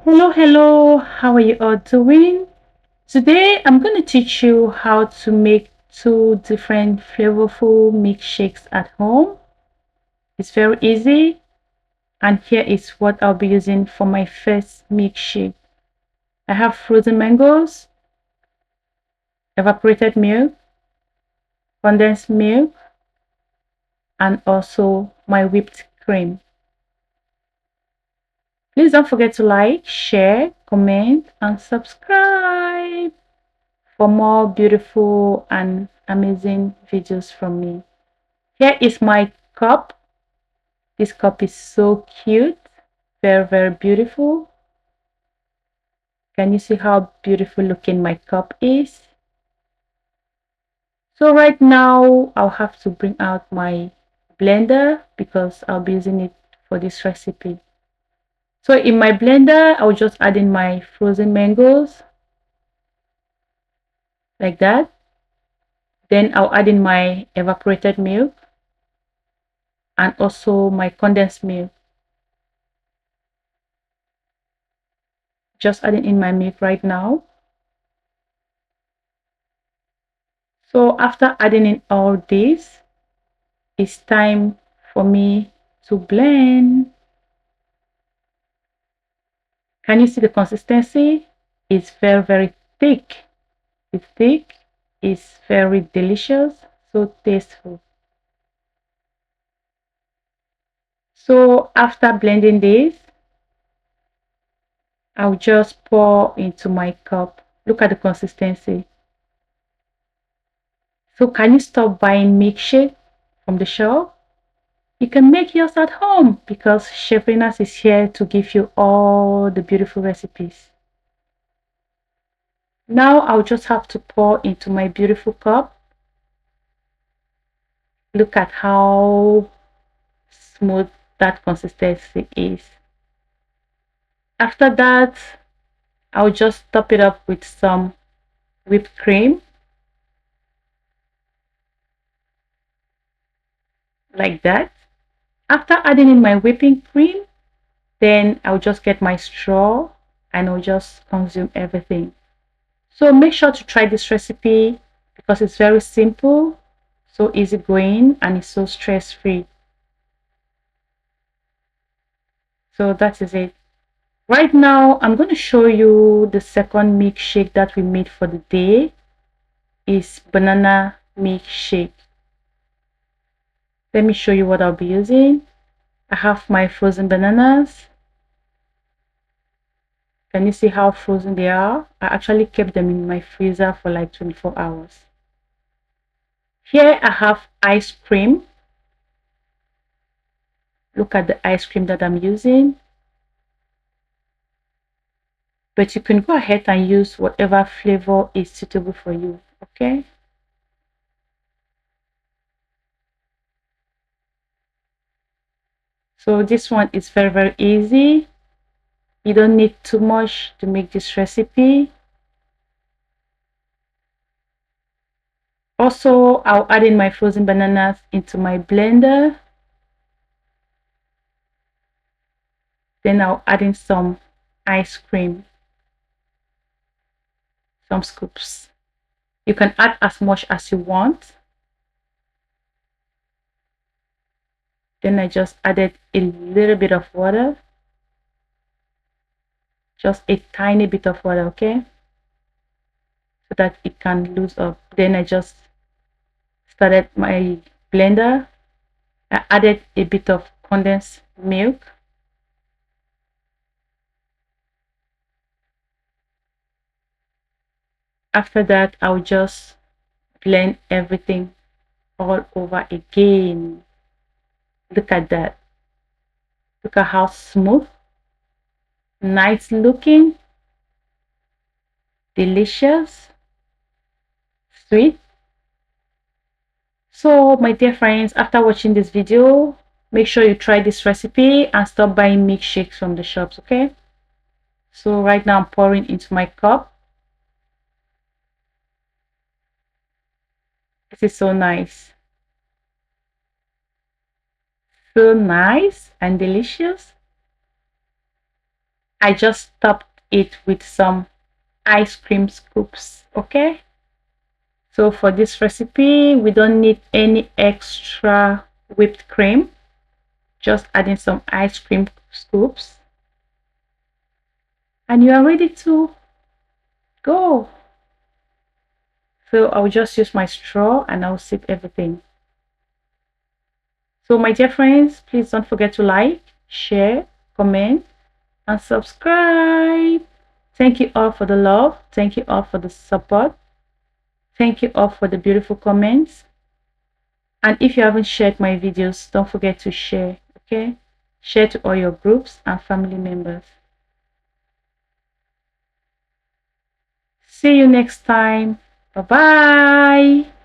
Hello, how are you all doing? Today I'm going to teach you how to make two different flavorful milkshakes at home. It's very easy, and here is what I'll be using for my first milkshake. I have frozen mangoes, evaporated milk, condensed milk, and also my whipped cream. Please don't forget to like, share, comment, and subscribe for more beautiful and amazing videos from me. Here is my cup. This cup is so cute, very beautiful. Can you see how beautiful looking my cup is? So right now I'll have to bring out my blender because I'll be using it for this recipe. So in my blender, I'll just add in my frozen mangoes like that. Then I'll add in my evaporated milk and also my condensed milk. Just adding in my milk right now. So after adding in all this, it's time for me to blend. Can you see the consistency? It's very thick. It's thick. It's very delicious. So tasteful. So after blending this, I'll just pour into my cup. Look at the consistency. So can you stop buying milkshake from the shop? You can make yours at home because Chef Reynas is here to give you all the beautiful recipes. Now I'll just have to pour into my beautiful cup. Look at how smooth that consistency is. After that, I'll just top it up with some whipped cream like that. After adding in my whipping cream, then I'll just get my straw and I'll just consume everything. So make sure to try this recipe because it's very simple, so easygoing, and it's so stress-free. So that is it. Right now, I'm going to show you the second milkshake that we made for the day. Is banana milkshake. Let me show you what I'll be using. I have my frozen bananas. Can you see how frozen they are? I actually kept them in my freezer for like 24 hours. Here I have ice cream. Look at the ice cream that I'm using. But you can go ahead and use whatever flavor is suitable for you, okay? So this one is very easy. You don't need too much to make this recipe. Also, I'll add in my frozen bananas into my blender. Then I'll add in some ice cream, some scoops. You can add as much as you want. Then I just added a little bit of water. Just a tiny bit of water, okay? So that it can lose up. Then I just started my blender. I added a bit of condensed milk. After that, I'll just blend everything all over again. Look at that. Look at how smooth, nice looking, delicious, sweet. So my dear friends, after watching this video, make sure you try this recipe and stop buying milkshakes from the shops, okay? So right now I'm pouring into my cup. This is so nice. So nice and delicious. I just topped it with some ice cream scoops. Okay, so for this recipe we don't need any extra whipped cream, just adding some ice cream scoops and you are ready to go. So I'll just use my straw and I'll sip everything. So my dear friends, please don't forget to like, share, comment and subscribe. Thank you all for the love. Thank you all for the support. Thank you all for the beautiful comments. And if you haven't shared my videos, don't forget to share, okay? Share to all your groups and family members. See you next time. Bye-bye.